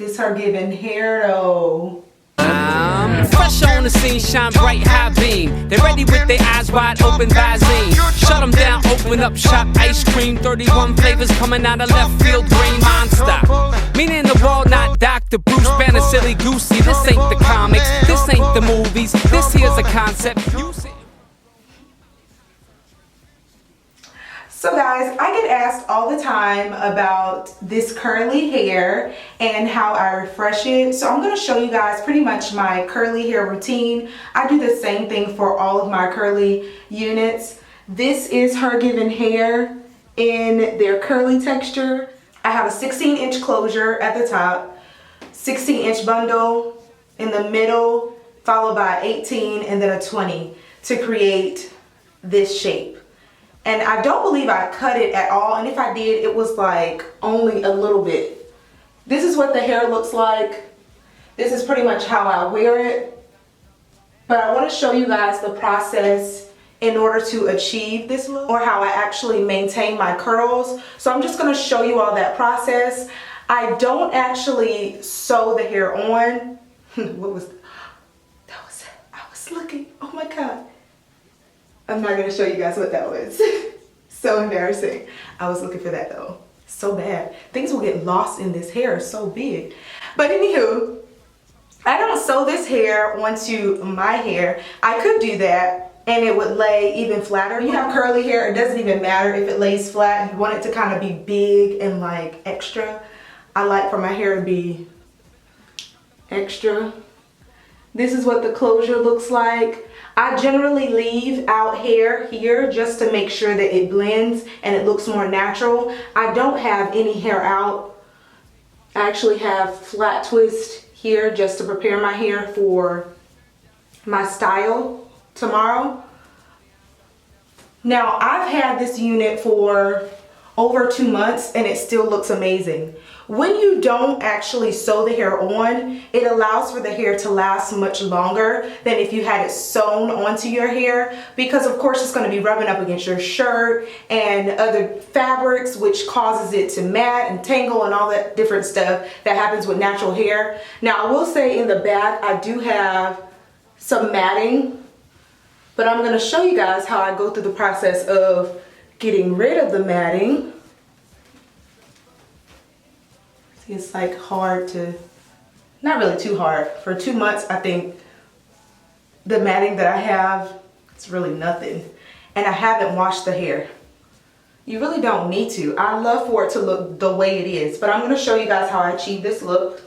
This her giving hair though. Fresh on the scene, shine bright, high beam. They ready with their eyes wide open, Visine. Shut them down, open up shop, ice cream. 31 flavors coming out of left field, green monster. Meaning the world, not Dr. Bruce Banner, silly goosey. This ain't the comics, this ain't the movies. This here's a concept. So guys, I get asked all the time about this curly hair and how I refresh it. So I'm going to show you guys pretty much my curly hair routine. I do the same thing for all of my curly units. This is HERGIVENHAIR in their curly texture. I have a 16-inch closure at the top, 16-inch bundle in the middle, followed by 18 and then a 20 to create this shape. And I don't believe I cut it at all, and if I did, it was like only a little bit. This is what the hair looks like. This is pretty much how I wear it. But I want to show you guys the process in order to achieve this look, or how I actually maintain my curls. So I'm just going to show you all that process. I don't actually sew the hair on. What was that? I was looking, oh my God. I'm not going to show you guys what that was. So embarrassing. I was looking for that though. So bad. Things will get lost in this hair. It's so big. But anywho, I don't sew this hair onto my hair. I could do that and it would lay even flatter. You have curly hair, it doesn't even matter if it lays flat. You want it to kind of be big and like extra. I like for my hair to be extra. This is what the closure looks like. I generally leave out hair here just to make sure that it blends and it looks more natural. I don't have any hair out. I actually have flat twist here just to prepare my hair for my style tomorrow. Now, I've had this unit for over 2 months and it still looks amazing. When you don't actually sew the hair on, it allows for the hair to last much longer than if you had it sewn onto your hair, because of course it's going to be rubbing up against your shirt and other fabrics, which causes it to mat and tangle and all that different stuff that happens with natural hair. Now, I will say in the back I do have some matting, but I'm going to show you guys how I go through the process of getting rid of the matting. See, it's like hard to, not really too hard. For 2 months, I think the matting that I have, it's really nothing. And I haven't washed the hair. You really don't need to. I love for it to look the way it is, but I'm going to show you guys how I achieve this look.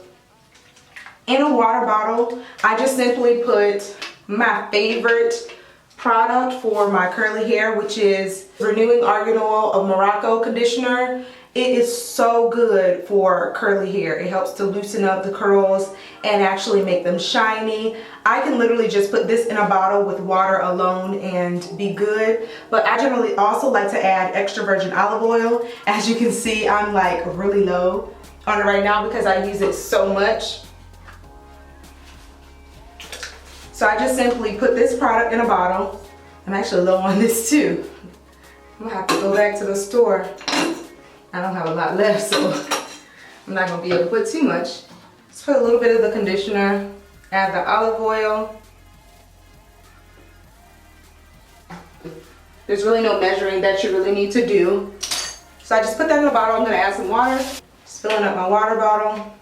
In a water bottle, I just simply put my favorite product for my curly hair, which is Renewing Argan Oil of Morocco conditioner. It is so good for curly hair. It helps to loosen up the curls and actually make them shiny. I can literally just put this in a bottle with water alone and be good. But I generally also like to add extra virgin olive oil. As you can see, I'm like really low on it right now because I use it so much. So I just simply put this product in a bottle. I'm actually low on this too. I'm gonna have to go back to the store. I don't have a lot left, so I'm not gonna be able to put too much. Let's put a little bit of the conditioner, add the olive oil. There's really no measuring that you really need to do. So I just put that in a bottle. I'm gonna add some water. Just filling up my water bottle.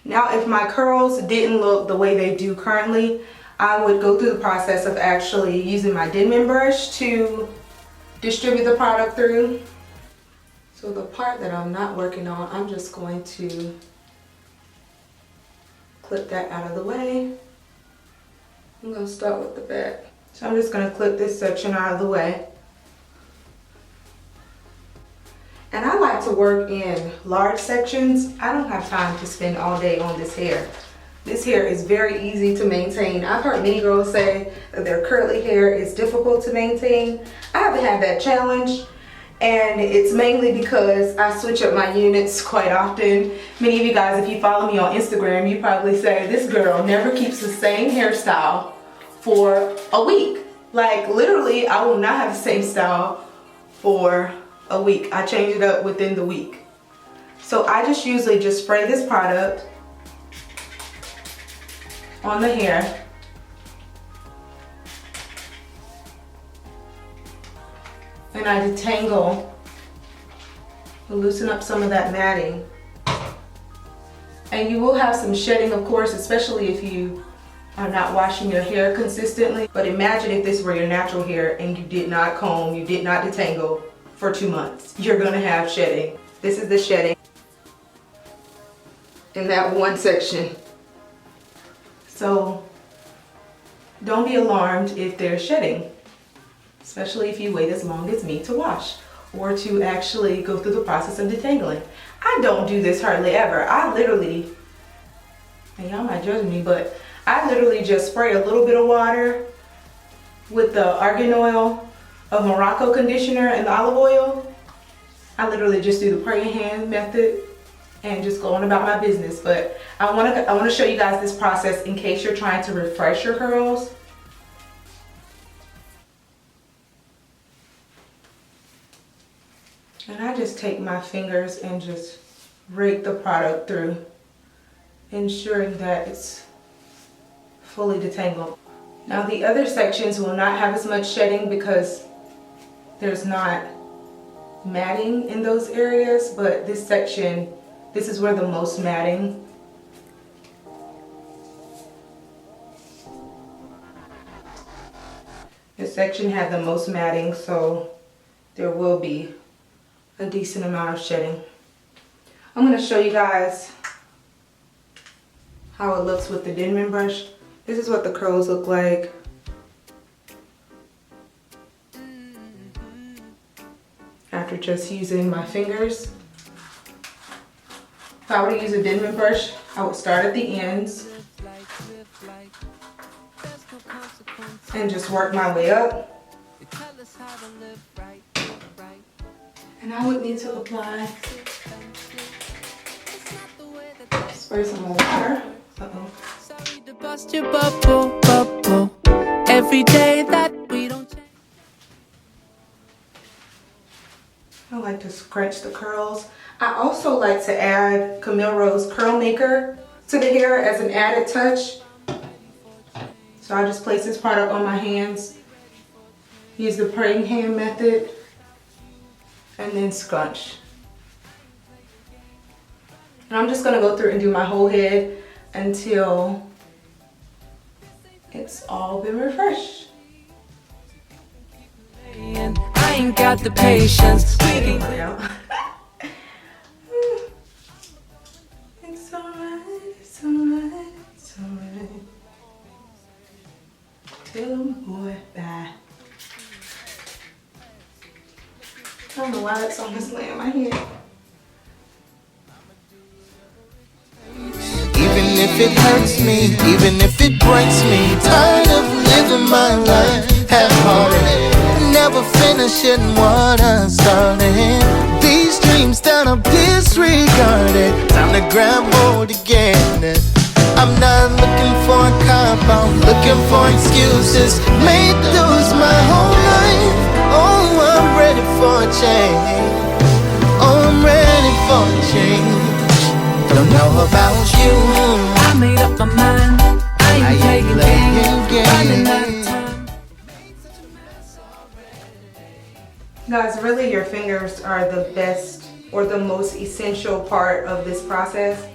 Now, if my curls didn't look the way they do currently, I would go through the process of actually using my Denman brush to distribute the product through. So the part that I'm not working on, I'm just going to clip that out of the way. I'm going to start with the back. So I'm just going to clip this section out of the way. And I like to work in large sections. I don't have time to spend all day on this hair. This hair is very easy to maintain. I've heard many girls say that their curly hair is difficult to maintain. I haven't had that challenge, and it's mainly because I switch up my units quite often. Many of you guys, if you follow me on Instagram, you probably say, this girl never keeps the same hairstyle for a week. Like literally, I will not have the same style for a week. I change it up within the week. So I just usually just spray this product on the hair. And I detangle, loosen up some of that matting. And you will have some shedding, of course, especially if you are not washing your hair consistently. But imagine if this were your natural hair and you did not comb, you did not detangle for 2 months. You're gonna have shedding. This is the shedding in that one section. So don't be alarmed if there's shedding, especially if you wait as long as me to wash or to actually go through the process of detangling. I don't do this hardly ever. I literally, and y'all might judge me, but I literally just spray a little bit of water with the argan oil of Morocco conditioner and the olive oil. I literally just do the praying hand method and just go on about my business. But I want to show you guys this process in case you're trying to refresh your curls. And I just take my fingers and just rake the product through, ensuring that it's fully detangled. Now the other sections will not have as much shedding because there's not matting in those areas, but this section, this is where the most matting. This section had the most matting, so there will be a decent amount of shedding. I'm going to show you guys how it looks with the Denman brush. This is what the curls look like. After just using my fingers. If I were to use a Denman brush, I would start at the ends and just work my way up. And I would need to apply, spray some more water. Uh-oh. Bust your bubble, bubble. Every day that we don't change. I like to scrunch the curls. I also like to add Camille Rose Curl Maker to the hair as an added touch. So I just place this product on my hands, use the praying hand method, and then scrunch. And I'm just gonna go through and do my whole head until it's all been refreshed. I ain't got the patience. It's alright, it's alright, it's alright. Tell them boy bye. I don't know why that song is laying in my head. Even if it hurts me, even if it breaks me, tired of living my life half-hearted, never finishing what I started. These dreams that I'm disregarded, time to grab hold again. I'm not looking for a cop-out, looking for excuses, made those my whole life. Oh, I'm ready for a change. Oh, I'm ready for a change. Don't know about you. I made up my mind. I ain't playing games. Running out of time. Guys, really your fingers are the best or the most essential part of this process.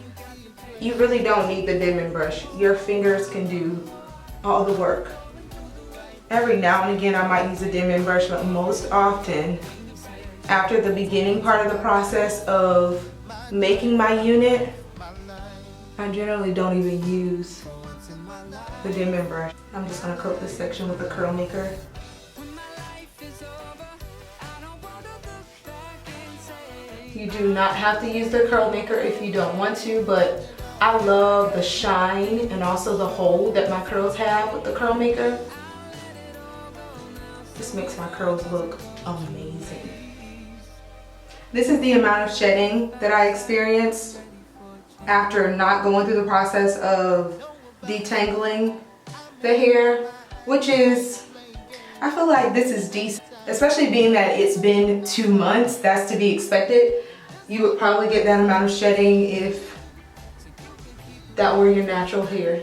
You really don't need the Denman brush. Your fingers can do all the work. Every now and again I might use a Denman brush, but most often after the beginning part of the process of making my unit, I generally don't even use the Denman brush. I'm just going to coat this section with the curl maker. You do not have to use the curl maker if you don't want to, but I love the shine and also the hold that my curls have with the curl maker. This makes my curls look amazing. This is the amount of shedding that I experienced after not going through the process of detangling the hair, which is, I feel like this is decent, especially being that it's been 2 months. That's to be expected. you would probably get that amount of shedding if that were your natural hair.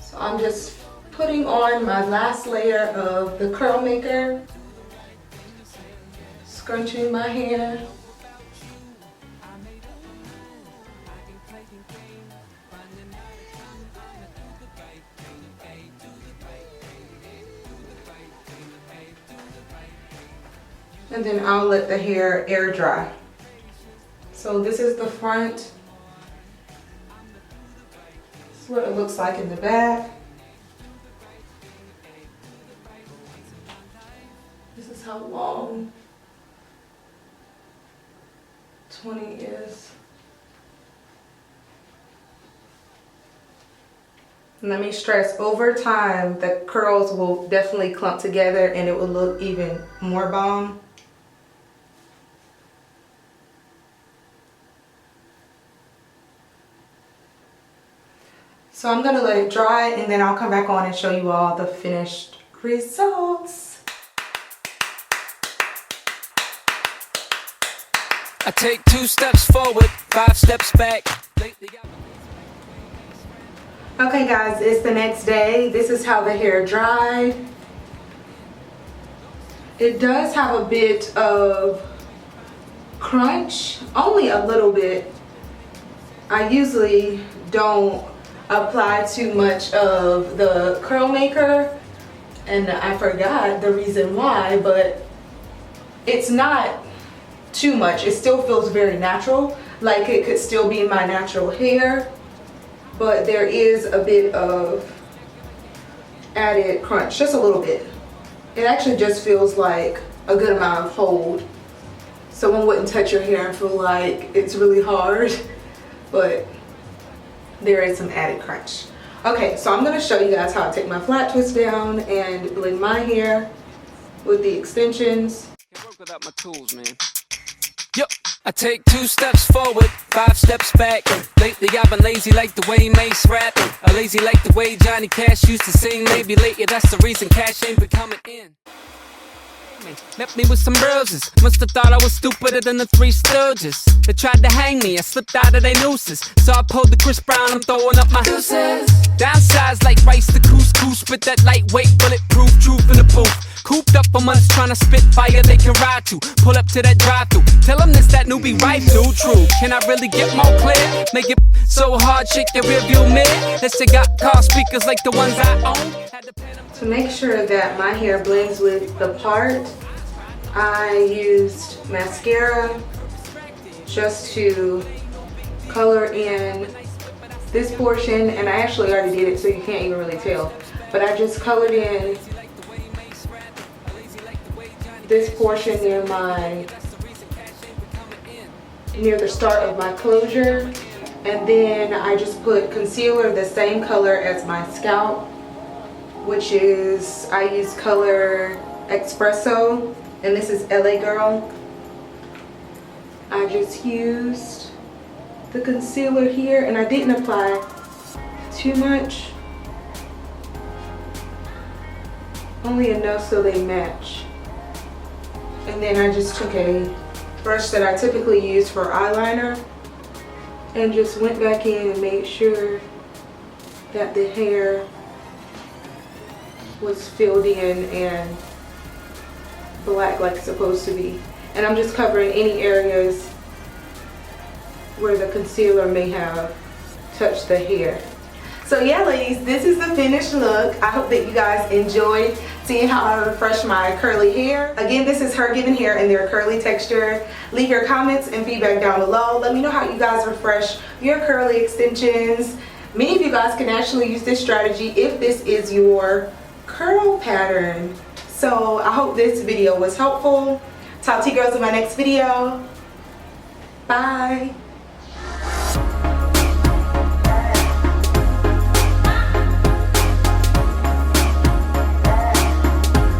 So I'm just putting on my last layer of the curl maker, scrunching my hair. And then I'll let the hair air dry. So this is the front. This is what it looks like in the back. This is how long 20 is. And let me stress, over time, the curls will definitely clump together and it will look even more bomb. So I'm gonna let it dry and then I'll come back on and show you all the finished results. I take 2 steps forward, 5 steps back. Okay guys, it's the next day. This is how the hair dried. It does have a bit of crunch, only a little bit. I usually don't apply too much of the curl maker, and I forgot the reason why, but it's not too much. It still feels very natural, like it could still be my natural hair, but there is a bit of added crunch, just a little bit. It actually just feels like a good amount of hold. Someone wouldn't touch your hair and feel like it's really hard, but there is some added crunch. Okay, so I'm going to show you guys how I take my flat twist down and blend my hair with the extensions. Can't work without my tools, man. Yup. I take 2 steps forward, 5 steps back. Lately I've been lazy like the way Mace rap. Or lazy like the way Johnny Cash used to sing. Maybe lately that's the reason Cash ain't been coming in. Left me with some bruises. Must have thought I was stupider than the 3 Stooges. They tried to hang me, I slipped out of their nooses. So I pulled the Chris Brown, I'm throwing up my deuces. Downsized like rice to couscous. Spit that lightweight, bulletproof truth in the booth. Cooped up for months trying to spit fire they can ride to. Pull up to that drive-thru, tell them this that newbie right too true. Can I really get more clear? Make it so hard, shake your rear view mirror. That shit got car speakers like the ones I own. To make sure that my hair blends with the part, I used mascara just to color in this portion, and I actually already did it so you can't even really tell, but I just colored in this portion near the start of my closure, and then I just put concealer the same color as my scalp, which is, I use color Espresso, and this is LA Girl. I just used the concealer here, and I didn't apply too much, only enough so they match. And then I just took a brush that I typically use for eyeliner and just went back in and made sure that the hair was filled in and black like it's supposed to be. And I'm just covering any areas where the concealer may have touched the hair. So yeah, ladies, this is the finished look. I hope that you guys enjoyed seeing how I refresh my curly hair. Again, this is HERGIVENHAIR in their curly texture. Leave your comments and feedback down below. Let me know how you guys refresh your curly extensions. Many of you guys can actually use this strategy if this is your curl pattern. So I hope this video was helpful. Talk to you girls in my next video. Bye.